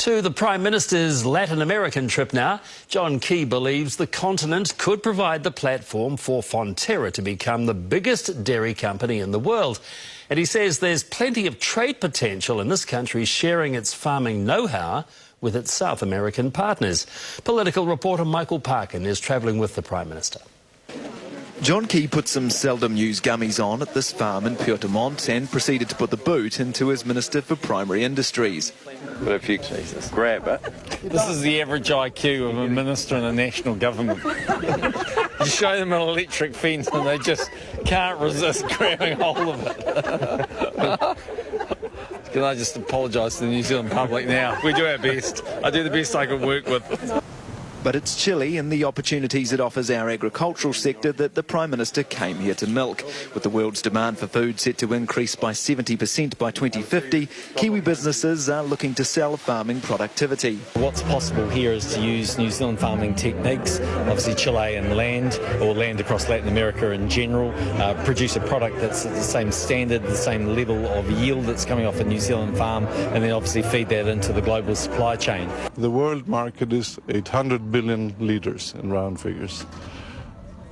To the Prime Minister's Latin American trip now. John Key believes the continent could provide the platform for Fonterra to become the biggest dairy company in the world. And he says there's plenty of trade potential in this country sharing its farming know-how with its South American partners. Political reporter Michael Parkin is travelling with the Prime Minister. John Key put some seldom used gummies on at this farm in Puerto Montt and proceeded to put the boot into his Minister for Primary Industries. But if you grab it... This is the average IQ of a minister in a national government. You show them an electric fence and they just can't resist grabbing hold of it. Can I just apologise to the New Zealand public now? We do our best. I do the best I can work with. But it's Chile and the opportunities it offers our agricultural sector that the Prime Minister came here to milk. With the world's demand for food set to increase by 70% by 2050, Kiwi businesses are looking to sell farming productivity. What's possible here is to use New Zealand farming techniques, obviously Chilean land, or land across Latin America in general, produce a product that's at the same standard, the same level of yield that's coming off a New Zealand farm, and then obviously feed that into the global supply chain. The world market is 800 billion litres in round figures.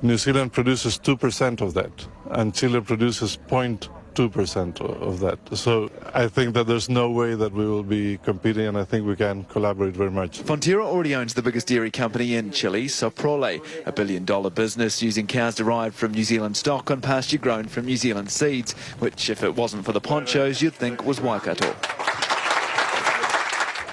New Zealand produces 2% of that, and Chile produces 0.2% of that. So I think that there's no way that we will be competing, and I think we can collaborate very much. Fonterra already owns the biggest dairy company in Chile, Soprole, a billion-dollar business using cows derived from New Zealand stock on pasture grown from New Zealand seeds, which, if it wasn't for the ponchos, you'd think was Waikato.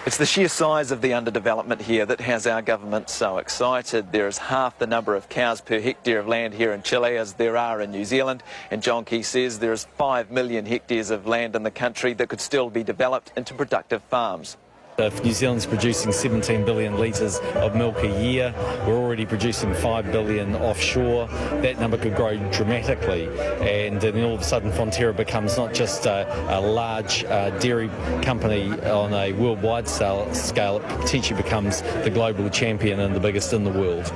It's the sheer size of the underdevelopment here that has our government so excited. There is half the number of cows per hectare of land here in Chile as there are in New Zealand, and John Key says there is 5 million hectares of land in the country that could still be developed into productive farms. If New Zealand's producing 17 billion litres of milk a year, we're already producing 5 billion offshore. That number could grow dramatically, and then all of a sudden Fonterra becomes not just a large dairy company on a worldwide scale, it potentially becomes the global champion and the biggest in the world.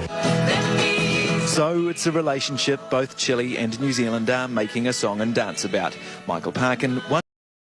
So it's a relationship both Chile and New Zealand are making a song and dance about. Michael Parkin,